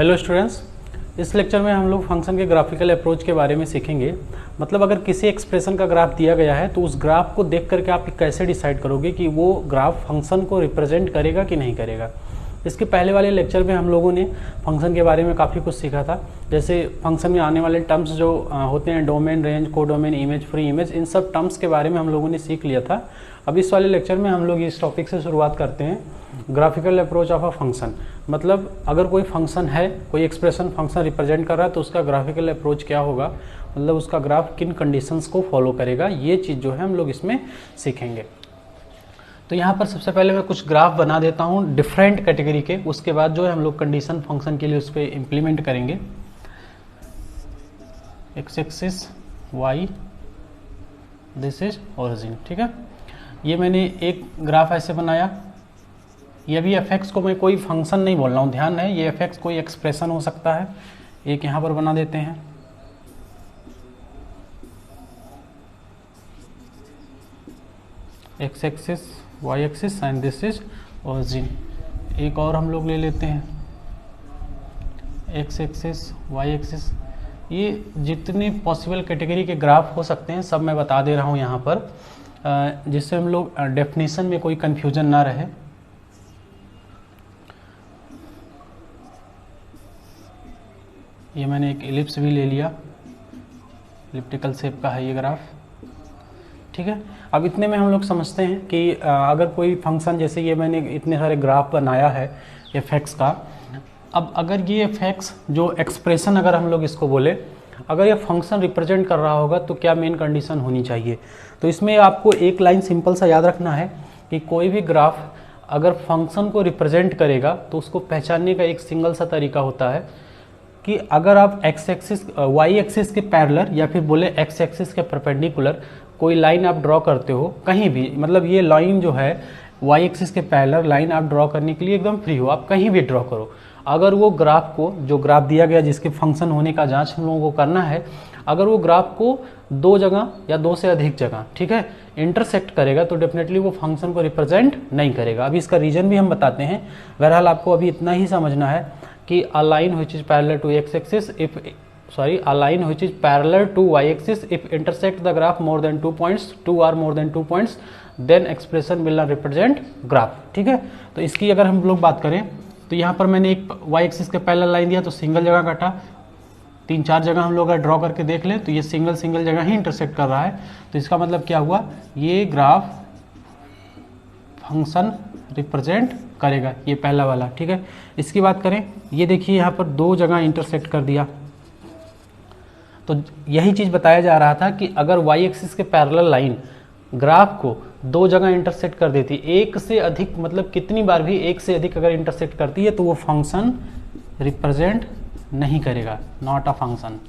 Hello students, इस lecture में हम लोग फंक्शन के ग्राफिकल अप्रोच के बारे में सीखेंगे। मतलब अगर किसी एक्सप्रेशन का ग्राफ दिया गया है तो उस ग्राफ को देख करके आप कैसे डिसाइड करोगे कि वो ग्राफ फंक्शन को रिप्रेजेंट करेगा कि नहीं करेगा। इसके पहले वाले लेक्चर में हम लोगों ने फंक्शन के बारे में काफ़ी कुछ सीखा था, जैसे फंक्शन में आने वाले टर्म्स जो होते हैं domain, range, codomain, image, pre image, इन सब टर्म्स के बारे में हम लोगों ने सीख लिया था। अब इस वाले लेक्चर में हम लोग इस टॉपिक से शुरुआत करते हैं, graphical approach of a function. मतलब अगर कोई फंक्शन है, कोई एक्सप्रेशन फंक्शन रिप्रेजेंट कर रहा है तो उसका ग्राफिकल अप्रोच क्या होगा, मतलब उसका ग्राफ किन कंडीशंस को फॉलो करेगा, ये चीज़ जो है हम लोग इसमें सीखेंगे। तो यहाँ पर सबसे पहले मैं कुछ ग्राफ बना देता हूँ डिफरेंट कैटेगरी के, उसके बाद जो है हम लोग कंडीशन फंक्शन के लिए उस पर इम्प्लीमेंट करेंगे। X axis y, this is origin, ठीक है। ये मैंने एक ग्राफ ऐसे बनाया। ये भी एफ एक्स को मैं कोई फंक्शन नहीं बोल रहा हूँ, ध्यान है, ये एफ एक्स कोई एक्सप्रेशन हो सकता है। एक यहाँ पर बना देते हैं, x axis y axis and this is origin. एक और हम लोग ले लेते हैं, एक्स एक्सिस वाई एक्सिस। ये जितनी पॉसिबल कैटेगरी के ग्राफ हो सकते हैं सब मैं बता दे रहा हूँ यहाँ पर, जिससे हम लोग डेफिनेशन में कोई कंफ्यूजन ना रहे। ये मैंने एक एलिप्स भी ले लिया, एलिप्टिकल शेप का है ये ग्राफ, ठीक है। अब इतने में हम लोग समझते हैं कि अगर कोई फंक्शन, जैसे ये मैंने इतने सारे ग्राफ बनाया है एफ एक्स का। अब अगर ये एफ एक्स जो एक्सप्रेशन, अगर हम लोग इसको बोले, अगर ये फंक्शन रिप्रेजेंट कर रहा होगा तो क्या मेन कंडीशन होनी चाहिए। तो इसमें आपको एक लाइन सिंपल सा याद रखना है कि कोई भी ग्राफ अगर फंक्शन को रिप्रेजेंट करेगा तो उसको पहचानने का एक सिंगल सा तरीका होता है कि अगर आप एक्स एक्सिस वाई एक्सिस के पैरेलल या फिर बोले एक्स एक्सिस के परपेंडिकुलर कोई लाइन आप ड्रॉ करते हो कहीं भी, मतलब ये लाइन जो है वाई एक्सिस के पैरेलल लाइन आप ड्रॉ करने के लिए एकदम फ्री हो, आप कहीं भी ड्रॉ करो। अगर वो ग्राफ को, जो ग्राफ दिया गया जिसके फंक्शन होने का जांच हम लोगों को करना है, अगर वो ग्राफ को दो जगह या दो से अधिक जगह, ठीक है, इंटरसेक्ट करेगा तो डेफिनेटली वो फंक्शन को रिप्रेजेंट नहीं करेगा। अभी इसका रीजन भी हम बताते हैं। बहरहाल आपको अभी इतना ही समझना है कि a line which is parallel to x axis if a line which is parallel to y axis if intersect the graph more than 2 points, 2 or more than 2 points, then expression will not represent graph, ठीक है। तो इसकी अगर हम लोग बात करें तो यहाँ पर मैंने एक y एक्सिस के पैरेलल लाइन दिया तो सिंगल जगह काटा, 3-4 जगह हम लोग अगर ड्रॉ करके देख लें तो ये सिंगल जगह ही इंटरसेक्ट कर रहा है। तो इसका मतलब क्या हुआ, ये ग्राफ फंक्शन रिप्रेजेंट करेगा, ये पहला वाला, ठीक है। इसकी बात करें, ये देखिए यहाँ पर दो जगह इंटरसेक्ट कर दिया, तो यही चीज़ बताया जा रहा था कि अगर वाई एक्सिस के पैरेलल लाइन ग्राफ को दो जगह इंटरसेक्ट कर देती, एक से अधिक, मतलब कितनी बार भी एक से अधिक अगर इंटरसेक्ट करती है तो वो फंक्शन रिप्रेजेंट नहीं करेगा, नॉट अ फंक्शन,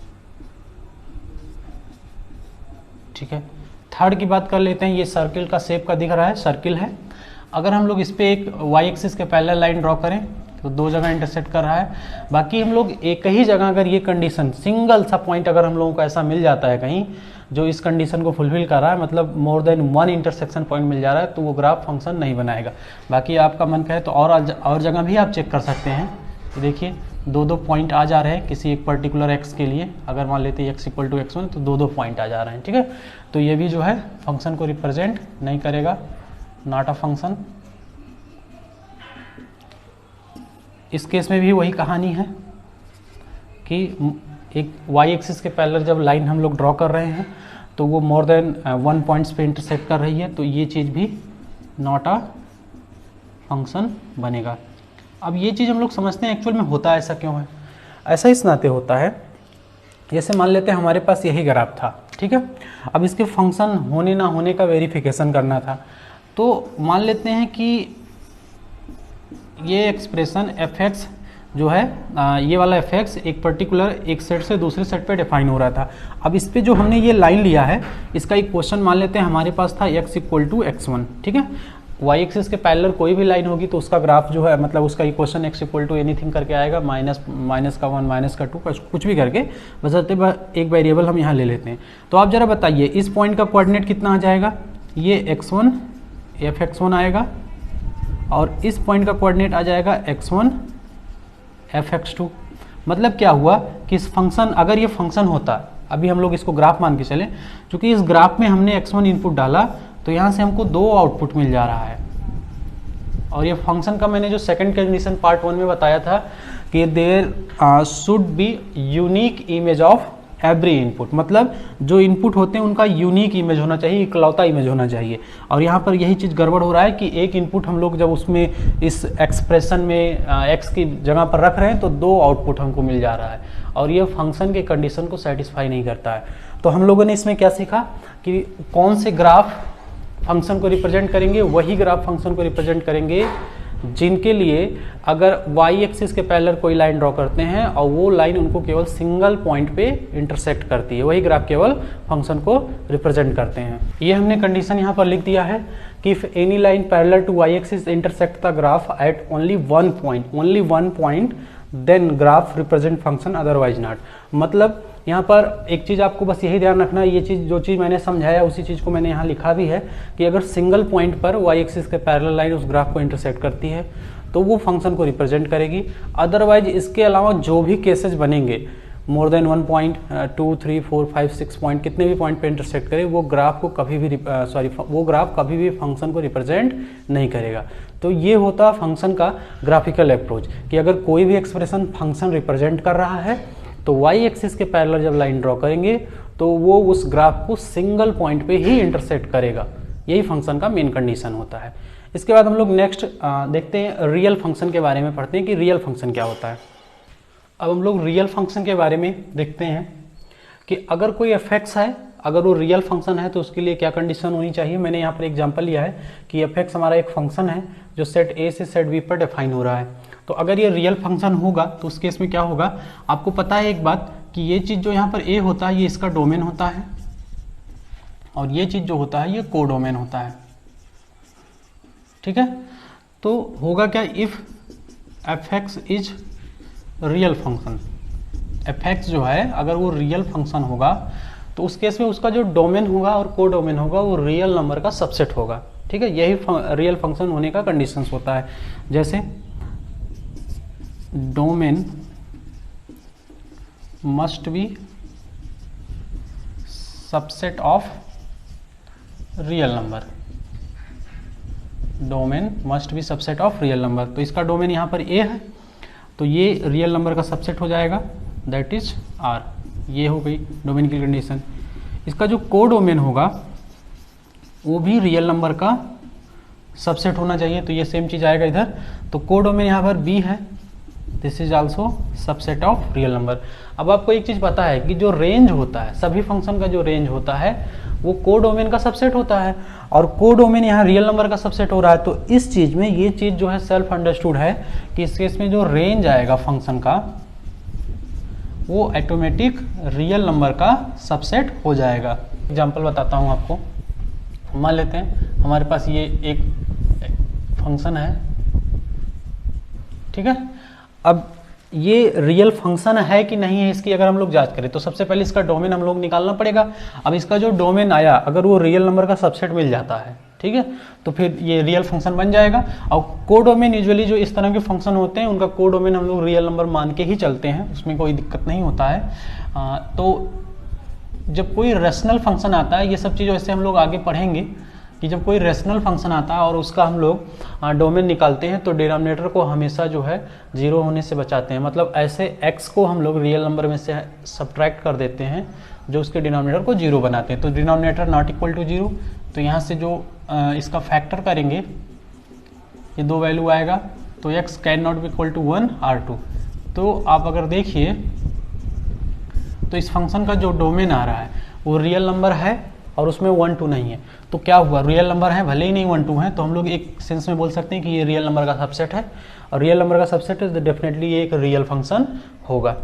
ठीक है। थर्ड की बात कर लेते हैं, ये सर्किल का शेप का दिख रहा है, सर्किल है। अगर हम लोग इस पर एक वाई एक्सिस के पैरेलल लाइन ड्रॉ करें तो दो जगह इंटरसेक्ट कर रहा है, बाकी हम लोग एक ही जगह, अगर ये कंडीशन सिंगल सा पॉइंट अगर हम लोगों को ऐसा मिल जाता है कहीं जो इस कंडीशन को फुलफिल कर रहा है, मतलब more than one intersection point मिल जा रहा है, तो वो ग्राफ फंक्शन नहीं बनाएगा। बाकी आपका मन करे तो और जगह भी आप चेक कर सकते हैं। तो देखिए दो पॉइंट आ जा रहे हैं किसी एक पर्टिकुलर एक्स के लिए, अगर मान लेते हैं एक्स इक्वल टू x1 तो दो पॉइंट आ जा रहे हैं, ठीक है। तो ये भी जो है फंक्शन को रिप्रेजेंट नहीं करेगा, नॉट अ फंक्शन। इस केस में भी वही कहानी है कि एक वाई एक्सिस के पैरेलल जब लाइन हम लोग ड्रॉ कर रहे हैं तो वो मोर देन 1 पॉइंट्स पे इंटरसेक्ट कर रही है, तो ये चीज़ भी नॉट अ फंक्शन बनेगा। अब ये चीज़ हम लोग समझते हैं एक्चुअल में होता ऐसा क्यों है। ऐसा इस नाते होता है, जैसे मान लेते हैं हमारे पास यही ग्राफ था, ठीक है। अब इसके फंक्शन होने ना होने का वेरिफिकेशन करना था, तो मान लेते हैं कि ये एक्सप्रेशन एफ एक्स जो है, ये वाला एफ एक्स एक पर्टिकुलर एक सेट से दूसरे सेट पे डिफाइन हो रहा था। अब इस पे जो हमने ये लाइन लिया है, इसका एक क्वेश्चन मान लेते हैं हमारे पास था x इक्वल टू x1, ठीक है। वाई एक्सिस के पैरेलल कोई भी लाइन होगी तो उसका ग्राफ जो है, मतलब उसका equation x equal to anything करके आएगा, माइनस का 1 माइनस का 2 कुछ भी करके, बस एक वेरिएबल हम यहाँ ले लेते हैं। तो आप जरा बताइए इस पॉइंट का कोऑर्डिनेट कितना आ जाएगा, ये x1 एफ x1 आएगा, और इस पॉइंट का कोऑर्डिनेट आ जाएगा x1 f(x2). मतलब क्या हुआ कि इस फंक्शन, अगर ये फंक्शन होता, अभी हम लोग इसको ग्राफ मान के चले, क्योंकि इस ग्राफ में हमने x1 इनपुट डाला तो यहाँ से हमको 2 आउटपुट मिल जा रहा है। और ये फंक्शन का मैंने जो सेकंड कंडीशन पार्ट 1 में बताया था कि there should be unique image of every input, मतलब जो इनपुट होते हैं उनका यूनिक इमेज होना चाहिए, इकलौता इमेज होना चाहिए। और यहाँ पर यही चीज़ गड़बड़ हो रहा है कि एक इनपुट हम लोग जब उसमें इस एक्सप्रेशन में x की जगह पर रख रहे हैं तो 2 आउटपुट हमको मिल जा रहा है, और ये फंक्शन के कंडीशन को सेटिस्फाई नहीं करता है। तो हम लोगों ने इसमें क्या सीखा कि कौन से ग्राफ फंक्शन को रिप्रेजेंट करेंगे, वही ग्राफ फंक्शन को रिप्रेजेंट करेंगे जिनके लिए अगर y एक्सिस के पैरेलल कोई लाइन ड्रॉ करते हैं और वो लाइन उनको केवल सिंगल पॉइंट पे इंटरसेक्ट करती है, वही ग्राफ केवल फंक्शन को रिप्रेजेंट करते हैं। ये हमने कंडीशन यहाँ पर लिख दिया है कि if any line parallel to y axis intersect the graph at only one point then graph represent function otherwise not. मतलब यहाँ पर एक चीज़ आपको बस यही ध्यान रखना, ये चीज़ जो चीज़ मैंने समझाया उसी चीज़ को मैंने यहाँ लिखा भी है कि अगर सिंगल पॉइंट पर y एक्सिस के पैरेलल लाइन उस ग्राफ को इंटरसेक्ट करती है तो वो फंक्शन को रिप्रेजेंट करेगी। अदरवाइज इसके अलावा जो भी केसेस बनेंगे, मोर देन 1 पॉइंट, 2, 3, 4, 5, 6 पॉइंट, कितने भी पॉइंट पे इंटरसेक्ट करे, वो ग्राफ को कभी भी वो ग्राफ कभी भी फंक्शन को रिप्रेजेंट नहीं करेगा। तो ये होता फंक्शन का ग्राफिकल अप्रोच कि अगर कोई भी एक्सप्रेशन फंक्शन रिप्रेजेंट कर रहा है तो y एक्सिस के पैरेलल जब लाइन ड्रॉ करेंगे तो वो उस ग्राफ को सिंगल पॉइंट पे ही इंटरसेक्ट करेगा। यही फंक्शन का मेन कंडीशन होता है। इसके बाद हम लोग नेक्स्ट देखते हैं रियल फंक्शन के बारे में, पढ़ते हैं कि रियल फंक्शन क्या होता है। अब हम लोग रियल फंक्शन के बारे में देखते हैं कि अगर कोई एफ है, अगर वो रियल फंक्शन है तो उसके लिए क्या कंडीशन होनी चाहिए। मैंने यहाँ पर एग्जांपल लिया है कि एफ हमारा एक फंक्शन है जो सेट ए से सेट बी पर डिफाइन हो रहा है। तो अगर ये रियल फंक्शन होगा तो उस केस में क्या होगा, आपको पता है एक बात कि ये चीज़ जो यहाँ पर ए होता है ये इसका डोमेन होता है, और ये चीज़ जो होता है ये कोडोमेन होता है। ठीक है, तो होगा क्या, if F x is real function, F x जो है अगर वो रियल फंक्शन होगा तो उस केस में उसका जो डोमेन होगा और कोडोमेन होगा वो रियल नंबर का सबसेट होगा। ठीक है, यही रियल फंक्शन होने का कंडीशंस होता है। जैसे domain must be subset of real number, domain must be subset of real number. तो इसका डोमेन यहाँ पर ए है तो ये रियल नंबर का सबसेट हो जाएगा, दैट इज आर। ये हो गई डोमेन की कंडीशन। इसका जो कोडोमेन होगा वो भी रियल नंबर का सबसेट होना चाहिए, तो ये सेम चीज़ आएगा इधर। तो कोडोमेन यहाँ पर बी है, this is also subset of real number. अब आपको एक चीज़ पता है कि जो रेंज होता है, सभी फंक्शन का जो रेंज होता है वो कोडोमेन का सबसेट होता है, और कोडोमेन यहाँ रियल नंबर का सबसेट हो रहा है। तो इस चीज़ में ये चीज़ जो है सेल्फ अंडरस्टूड है कि इस केस में जो रेंज आएगा फंक्शन का वो ऑटोमेटिक रियल नंबर का सबसेट हो जाएगा। एग्जाम्पल बताता हूँ आपको। मान लेते हैं हमारे पास ये एक फंक्शन है, ठीक है। अब ये रियल फंक्शन है कि नहीं है इसकी अगर हम लोग जांच करें तो सबसे पहले इसका डोमेन हम लोग निकालना पड़ेगा। अब इसका जो डोमेन आया अगर वो रियल नंबर का सबसेट मिल जाता है, ठीक है, तो फिर ये रियल फंक्शन बन जाएगा। और कोडोमेन यूजुअली जो इस तरह के फंक्शन होते हैं उनका कोडोमेन हम लोग रियल नंबर मान के ही चलते हैं, उसमें कोई दिक्कत नहीं होता है। तो जब कोई रेशनल फंक्शन आता है, ये सब चीज़ वैसे हम लोग आगे पढ़ेंगे कि जब कोई रेशनल फंक्शन आता है और उसका हम लोग डोमेन निकालते हैं तो डिनोमिनेटर को हमेशा जो है 0 होने से बचाते हैं। मतलब ऐसे x को हम लोग रियल नंबर में से सब्ट्रैक्ट कर देते हैं जो उसके डिनोमिनेटर को 0 बनाते हैं। तो डिनोमिनेटर नॉट इक्वल टू 0, तो यहाँ से जो इसका फैक्टर करेंगे ये 2 वैल्यू आएगा, तो x can not be equal to 1 R2। तो आप अगर देखिए तो इस फंक्शन का जो डोमेन आ रहा है वो रियल नंबर है और उसमें 1 2 नहीं है। तो क्या हुआ, रियल नंबर है भले ही नहीं 1 2 है, तो हम लोग एक सेंस में बोल सकते हैं कि ये रियल नंबर का सबसेट है, और रियल नंबर का सबसेट है तो डेफिनेटली ये एक रियल फंक्शन होगा।